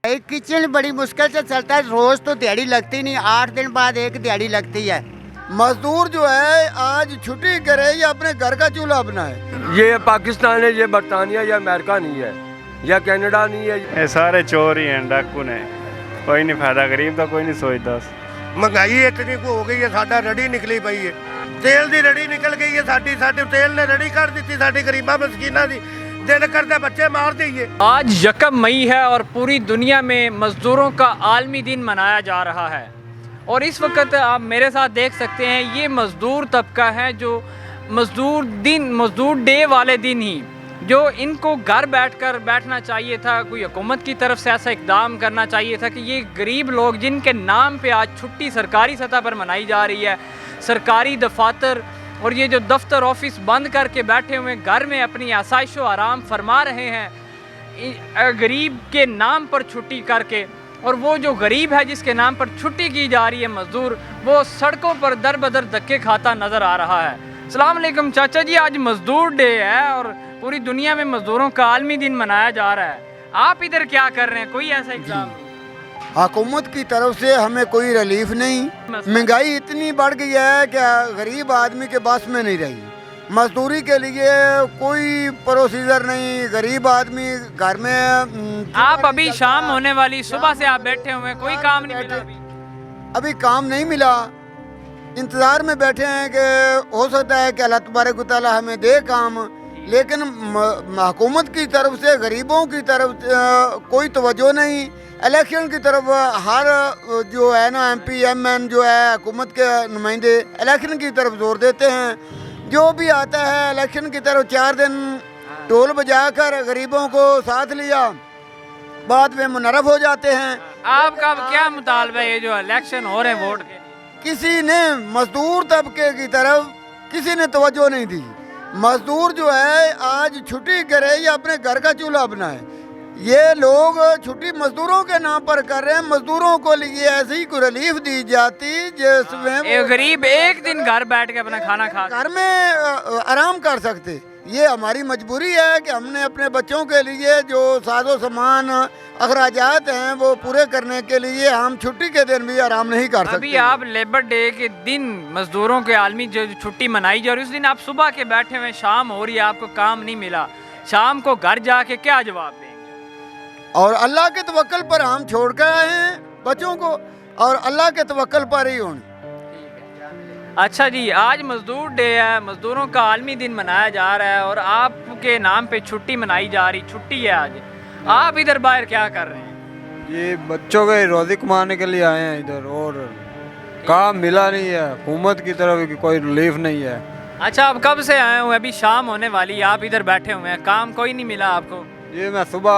एक किचन बड़ी मुश्किल से चलता है, रोज तो दिहाड़ी लगती नहीं, 8 दिन बाद एक दिहाड़ी लगती है। मजदूर जो है आज छुट्टी करे या अपने घर का चूल्हा बनाए। ये पाकिस्तान है, ये बरतानिया या अमेरिका नहीं है, या कनाडा नहीं है। ये सारे चोर ही हैं, डाकू ने। कोई नहीं फायदा, गरीब का कोई नहीं सोचता। महंगाई इतनी हो गई है, साडा रड़ी निकली पई है, तेल दी रड़ी निकल गई है साडी तेल ने रड़ी कर दी साडी गरीबा मस्कीना दी, दिल करते बच्चे मार दिए। आज 1 मई है और पूरी दुनिया में मज़दूरों का आलमी दिन मनाया जा रहा है। और इस वक्त आप मेरे साथ देख सकते हैं, ये मज़दूर तबका है जो मज़दूर डे वाले दिन ही जो इनको घर बैठना चाहिए था, कोई हुकूमत की तरफ से ऐसा इक़दाम करना चाहिए था कि ये गरीब लोग जिनके नाम पे आज छुट्टी सरकारी सतह पर मनाई जा रही है, सरकारी दफातर और ये जो दफ्तर ऑफिस बंद करके बैठे हुए घर में अपनी आसाइश व आराम फरमा रहे हैं गरीब के नाम पर छुट्टी करके, और वो जो गरीब है जिसके नाम पर छुट्टी की जा रही है मज़दूर, वो सड़कों पर दर बदर धक्के खाता नज़र आ रहा है। अस्सलाम वालेकुम चाचा जी, आज मज़दूर डे है और पूरी दुनिया में मज़दूरों का आलमी दिन मनाया जा रहा है। आप इधर क्या कर रहे हैं? कोई ऐसा एग्ज़ाम? हुकूमत की तरफ से हमें कोई रिलीफ नहीं। महंगाई इतनी बढ़ गई है कि गरीब आदमी के बस में नहीं रही। मजदूरी के लिए कोई प्रोसीजर नहीं, गरीब आदमी घर में। आप अभी शाम होने वाली, सुबह से आप बैठे हुए हैं, कोई काम नहीं मिला अभी काम नहीं मिला, इंतज़ार में बैठे हैं कि हो सकता है कि अल्लाह तबारक व तआला हमें दे काम, लेकिन हुकूमत की तरफ से गरीबों की तरफ कोई तवज्जो नहीं। इलेक्शन की तरफ हर जो है ना MP MN जो है हुकूमत के नुमाइंदे इलेक्शन की तरफ जोर देते हैं। जो भी आता है इलेक्शन की तरफ 4 दिन ढोल बजाकर गरीबों को साथ लिया, बाद में मुनरफ हो जाते हैं। आपका क्या मुतालबा है, ये जो इलेक्शन हो रहे हैं वोट के? किसी ने मजदूर तबके की तरफ किसी ने तवज्जो नहीं दी। मजदूर जो है आज छुट्टी करे या अपने घर का चूल्हा बनाए। ये लोग छुट्टी मजदूरों के नाम पर कर रहे हैं। मजदूरों को लिए ऐसी कोई रिलीफ दी जाती जिसमें गरीब एक दिन घर बैठ के अपना खाना खा, घर में आराम कर सकते। ये हमारी मजबूरी है कि हमने अपने बच्चों के लिए जो साजो सामान अखराजात हैं वो पूरे करने के लिए हम छुट्टी के दिन भी आराम नहीं कर सकते। अभी आप लेबर डे के दिन मजदूरों के आलमी जो छुट्टी मनाई जा रही है, उस दिन आप सुबह के बैठे हुए, शाम हो रही है, आपको काम नहीं मिला, शाम को घर जाके क्या जवाब देंगे? और अल्लाह के तवक्कल पर हम छोड़ कर आए हैं बच्चों को, और अल्लाह के तवक्कल पर ही हों। अच्छा जी, आज मजदूर डे है, मजदूरों का आलमी दिन मनाया जा रहा है और आपके नाम पे छुट्टी मनाई जा रही, छुट्टी है आज, आप इधर बाहर क्या कर रहे हैं? ये बच्चों के रोज़ी कमाने के लिए आए हैं इधर, और काम मिला नहीं है, हुकूमत की तरफ की कोई रिलीफ नहीं है। अच्छा, आप कब से आए हुए? अभी शाम होने वाली, आप इधर बैठे हुए हैं, काम कोई नहीं मिला आपको? ये मैं सुबह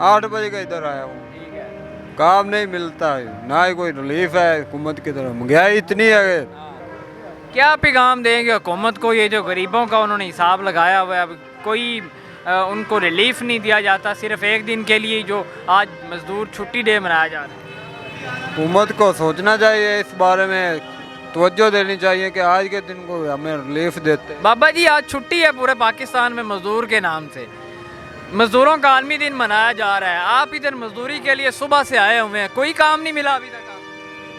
8 बजे का इधर आया हूँ, काम नहीं मिलता है, ना ही कोई रिलीफ है हुकूमत की तरफ। महंगाई इतनी है, क्या पैगाम देंगे हुकूमत को? ये जो गरीबों का उन्होंने हिसाब लगाया हुआ है, अब कोई उनको रिलीफ नहीं दिया जाता, सिर्फ एक दिन के लिए जो आज मजदूर छुट्टी डे मनाया जा रहा है। हुकूमत को सोचना चाहिए, इस बारे में तवज्जो देनी चाहिए कि आज के दिन को हमें रिलीफ देते। बाबा जी, आज छुट्टी है पूरे पाकिस्तान में मजदूर के नाम से, मजदूरों का आलमी दिन मनाया जा रहा है, आप इधर मजदूरी के लिए सुबह से आए हुए हैं, कोई काम नहीं मिला अभी तक?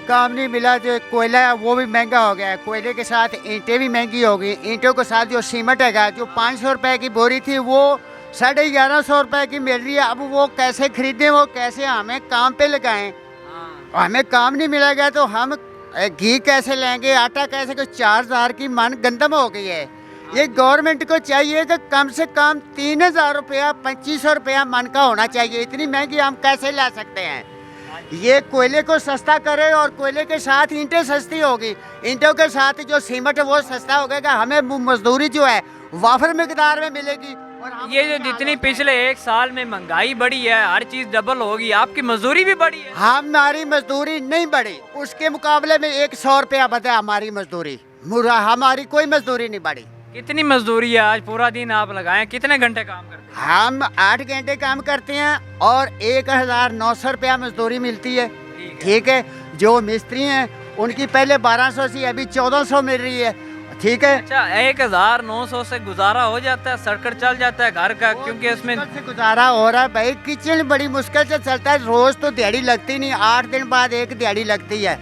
काम नहीं मिला। जो कोयला है वो भी महंगा हो गया है, कोयले के साथ ईंटें भी महंगी हो गई। ईंटों के साथ जो सीमेंट है, जो 500 रुपए की बोरी थी वो 1150 रुपए की मिल रही है। अब वो कैसे खरीदें, वो कैसे हमें काम पे लगाएं? हमें काम नहीं मिलेगा तो हम घी कैसे लेंगे, आटा कैसे? 4000 की मन गंदम हो गई है। ये गवर्नमेंट को चाहिए कि कम से कम 3000 रुपया 2500 रुपया मन का होना चाहिए। इतनी महंगी हम कैसे ला सकते हैं? ये कोयले को सस्ता करे और कोयले के साथ ईंटें सस्ती होगी, ईंटों के साथ जो सीमेंट है वो सस्ता हो गया, हमें मजदूरी जो है वाफर मिकदार में मिलेगी। और ये जो जितनी पिछले 1 साल में महंगाई बढ़ी है, हर चीज़ डबल होगी, आपकी मजदूरी भी बढ़ी है? हमारी मजदूरी नहीं बढ़ी, उसके मुकाबले में 100 रुपया बढ़ा हमारी मजदूरी, हमारी कोई मजदूरी नहीं बढ़ी। कितनी मजदूरी है? आज पूरा दिन आप लगाएं, कितने घंटे काम करते हैं? हम 8 घंटे काम करते हैं और 1900 रुपया मजदूरी मिलती है। ठीक है, जो मिस्त्री हैं उनकी पहले 1200 थी, अभी 1400 मिल रही है। ठीक है। अच्छा 1900 से गुजारा हो जाता है, सर्कट चल जाता है घर का, क्योंकि उसमें मुश्किल से गुजारा हो रहा है भाई। किचन बड़ी मुश्किल से चलता है। रोज तो दिहाड़ी लगती नहीं, 8 दिन बाद एक दिहाड़ी लगती है,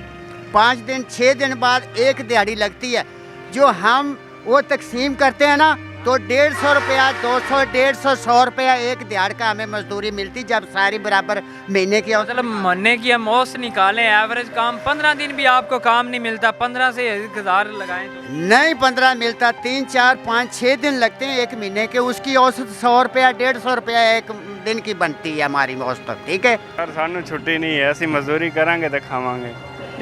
5 दिन 6 दिन बाद एक दिहाड़ी लगती है। जो हम वो तकसीम करते हैं ना, तो 150 रुपया, 200, 150, 100 रुपया एक दिहाड़ का हमें मजदूरी मिलती, जब सारी बराबर महीने की मतलब महीने की हम औसत निकालें, एवरेज काम 15 दिन भी आपको काम नहीं मिलता, 15 से 1000 लगाएं तो नहीं 15 मिलता, 3, 4, 5, 6 दिन लगते हैं एक महीने के। उसकी औसत 100 रुपया, 150 रुपया एक दिन की बनती है हमारी औसत, ठीक है। पर सानू छुट्टी नहीं है, ਅਸੀਂ मजदूरी करांगे तो खावांगे,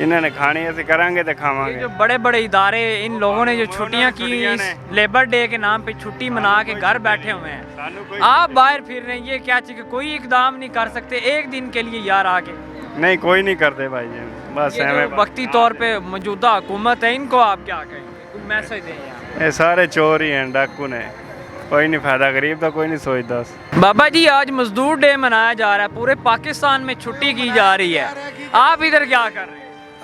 इन्होंने खानी ਅਸੀਂ करांगे तो ये खावांगे। जो बड़े बड़े इदारे, इन लोगों ने जो छुट्टियां की, इस लेबर डे के नाम पे छुट्टी मना के घर बैठे हुए हैं, सानू कोई आप बाहर फिर रहे हैं, ये क्या चीज़, कोई इकदाम नहीं कर सकते एक दिन के लिए यार आके? नहीं कोई नहीं करते भाई जी, बस ये एवं जो वक्ती तौर पे मौजूदा हुकूमत है, इनको आप क्या कहेंगे, कोई मैसेज दें यार? ये सारे चोर ही हैं, डाकू ने, कोई नहीं फायदा, गरीब का कोई नहीं सोचता। बाबा जी आज मजदूर डे मनाया जा रहा है, पूरे पाकिस्तान में छुट्टी की जा रही है, आप इधर क्या कर रहे हैं?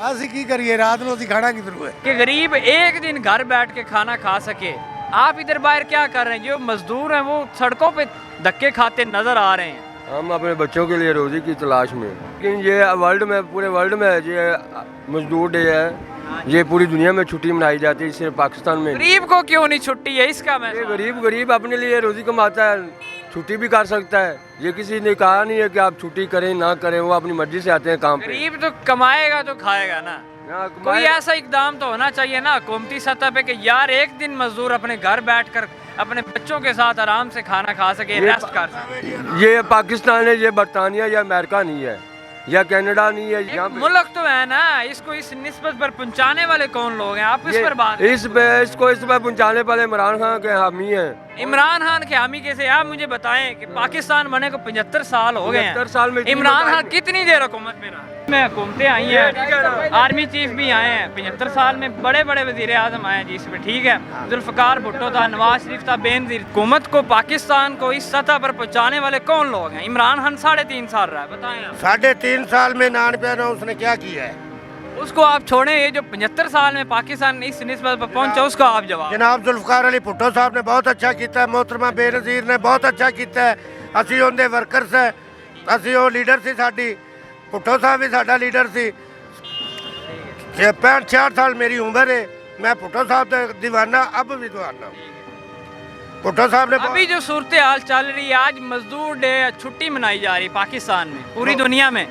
ਅਸੀਂ ਕੀ ਕਰੀਏ, ਰਾਤ ਨੂੰ ਅਸੀਂ ਖਾਣਾ ਕਿਧਰੋਂ ਹੈ? कि गरीब एक दिन घर बैठ के खाना खा सके, आप इधर बाहर क्या कर रहे हैं? जो मजदूर हैं वो सड़कों पे धक्के खाते नजर आ रहे हैं। हम अपने बच्चों के लिए रोज़ी की तलाश में, लेकिन ये वर्ल्ड में, पूरे वर्ल्ड में ये मजदूर डे है, ये पूरी दुनिया में छुट्टी मनाई जाती है, सिर्फ पाकिस्तान में नहीं। गरीब को क्यों नहीं छुट्टी है, इसका मैं ये गरीब अपने लिए रोज़ी कमाता है, छुट्टी भी कर सकता है। ये किसी ने कहा नहीं है कि आप छुट्टी करें ना करें, वो अपनी मर्जी से आते हैं काम पे। गरीब तो कमाएगा तो खाएगा ना, ना कोई कमाए- ऐसा इकदाम तो होना चाहिए ना हुकूमती सतह पे कि यार एक दिन मजदूर अपने घर बैठकर अपने बच्चों के साथ आराम से खाना खा सके, रेस्ट कर सके। ये पाकिस्तान है, ये बरतानिया या अमेरिका नहीं है, या कनाडा नहीं है। यहाँ एक पे मुल्क तो है ना, इसको इस निस्बत पर पहुंचाने वाले कौन लोग हैं, आप इस पर बात इस पे पहुँचाने वाले इमरान खान के हामी हैं। इमरान खान के हामी कैसे, आप मुझे बताएं कि पाकिस्तान बने को 75 साल हो गए हैं, 75 साल में इमरान खान कितनी देर हुकूमत में रहा? में हुकूमतें आई हैं, आर्मी चीफ भी आए हैं, 75 साल में बड़े बड़े वजीर आजम आए हैं जी इसमें, ठीक है। जुल्फ़िकार भुट्टो था, नवाज शरीफ था, बेनज़ीर। हुकूमत को, पाकिस्तान को इस सतह पर पहुँचाने वाले कौन लोग हैं? इमरान खान 3.5 साल रहा है, बताएं आप। 3.5 साल में नानपे ने उसने क्या किया है? उसको आप छोड़ें, ये जो 75 साल में पाकिस्तान इस निस्बत पर पहुंचा, उसका आप जवाब। जनाब जुल्फ़िकार अली भुट्टो साहब ने बहुत अच्छा किया है, मोहतरमा बेनज़ीर ने बहुत अच्छा किया है, ਅਸੀਂ ਉਹਦੇ ਵਰਕਰਸ ਹੈ, ਅਸੀਂ ਉਹ ਲੀਡਰ ਸੀ ਸਾਡੀ, ਭੁੱਟੋ ਸਾਹਿਬ ਵੀ ਸਾਡਾ ਲੀਡਰ ਸੀ। 65 ਸਾਲ ਮੇਰੀ ਉਮਰ है, मैं भुट्टो साहब का दीवाना, अब भी दीवाना हूँ। भुट्टो साहब ने अभी जो सूरत हाल चल रही है, आज मजदूर डे, छुट्टी मनाई जा रही है पाकिस्तान में, पूरी दुनिया में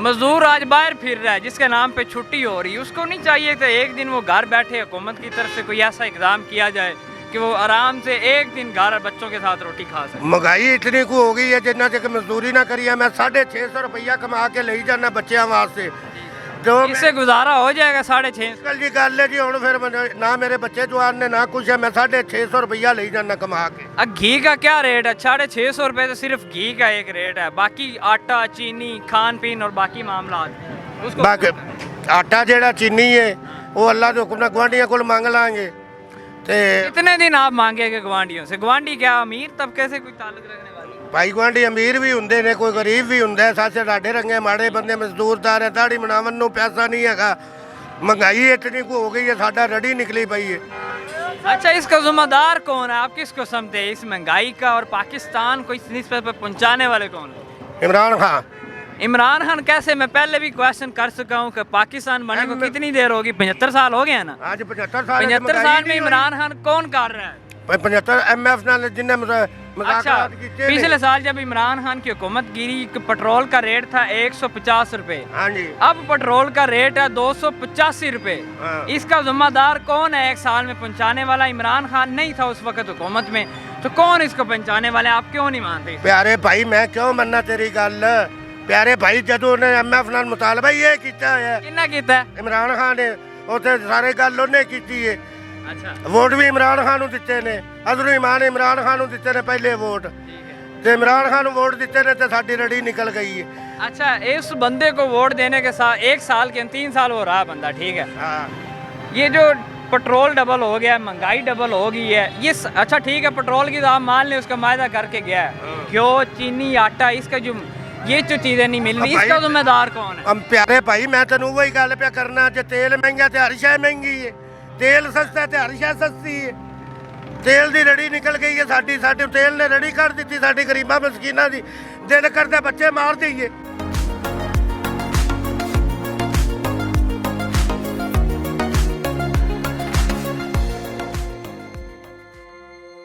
मजदूर आज बाहर फिर रहा है, जिसके नाम पे छुट्टी हो रही है। उसको नहीं चाहिए कि एक दिन वो घर बैठे, हुकूमत की तरफ से कोई ऐसा इकदाम किया जाए कि वो आराम से एक दिन घर बच्चों के साथ रोटी खा सके? महंगाई इतनी को हो गई है, जिन्ना तक मजदूरी ना करी है, मैं 650 रुपया कमा के ले जाना बच्चों वास्ते, जो इससे गुजारा हो जाएगा 650? कल जी गल है जी, हुण फिर ना मेरे बच्चे जवान ने ना कुछ है, मैं 650 रुपया ले जाना कमा के। अब घी का क्या रेट है? 650 रुपये तो सिर्फ घी का एक रेट है, बाकी आटा, चीनी, खान पीन और बाकी मामला उसको बाकी आटा जेड़ा चीनी है वो अल्लाह के हुक्म नाल गुआंढियां कोल मंग लांगे। ते कितने दिन आप मांगेंगे गवांढियों से? गवांढी क्या अमीर तबके से कोई ताल्लुक रखने वाले? भाई गुआंढी अमीर भी हुंदे ने, कोई गरीब भी हुंदा है, साथे डाडे रंगे माड़े बंदे मजदूरदार है, दाड़ी बनावन नूं पैसा नहीं हैगा, महंगाई इतनी को हो गई है, साडा रड़ी निकली पई है। अच्छा, इसका जिम्मेदार कौन है? आप किसको समझते हैं इस महंगाई का और पाकिस्तान को इस निस्बत पर पहुंचाने वाले कौन है? इमरान खान। इमरान खान कैसे? मैं पहले भी क्वेश्चन कर चुका हूँ कि पाकिस्तान बने को कितनी देर होगी? 75 साल हो गए हैं ना? आज 75 साल 75 साल में इमरान खान कौन कर रहा है? 75 एमएफ नाल जिन्ने अच्छा, मुज़ाकरात कीते ने। पिछले साल जब इमरान खान की हुकूमत गिरी, पेट्रोल का रेट था 150 रुपए, हाँ जी, अब पेट्रोल का रेट है 285 रुपए। हाँ। इसका जिम्मेदार कौन है? एक साल में पहुंचाने वाला इमरान खान नहीं था उस वक्त हुकूमत में, तो कौन इसको पहुंचाने वाले? आप क्यों नहीं मानते? प्यारे भाई मैं क्यों मन्ना तेरी गल, प्यारे भाई जदों ने एमएफ नाल मुतालबा ये कीता है किन्ना कीता है? इमरान खान ने, उत्थे सारे गल उन्हें कीती है, अच्छा, वोट भी इमरान खान नूं दिते ने, अजरू ईमान इमरान खान नूं दिते ने पहले वोट, ते इमरान खान नूं वोट दिते ने ते साडी रड़ी निकल गई है। अच्छा, इस बंदे को वोट देने के साथ 1 साल के 3 साल हो रहा है बंदा, ठीक है, हाँ ये जो पेट्रोल डबल हो गया है, महंगाई डबल हो गई है, ये अच्छा ठीक है, पेट्रोल की दाम मान लें उसका मायदा करके गया है, घ्यो, चीनी, आटा, इसका जो ये जो चीजें नहीं मिल रही, इसका जिम्मेदार कौन है? हम प्यारे भाई मैं तेन वही गल पे करना, जे तेल महंगा ते हर शय महंगी है, ਤੇਲ ਸਸਤਾ ਤੇ ਹਰ ਸ਼ੈ ਸਸਤੀ ਹੈ। ਤੇਲ ਦੀ ਰੜੀ ਨਿਕਲ ਗਈ ਹੈ ਸਾਡੀ, ਸਾਡੇ ਤੇਲ ਨੇ ਰੜੀ ਕੱਢ ਦਿੱਤੀ ਸਾਡੀ ਗਰੀਬਾਂ ਮਸਕੀਨਾਂ ਦੀ। ਦਿਲ ਕਰਦਾ ਬੱਚੇ ਮਾਰ ਦਈਏ।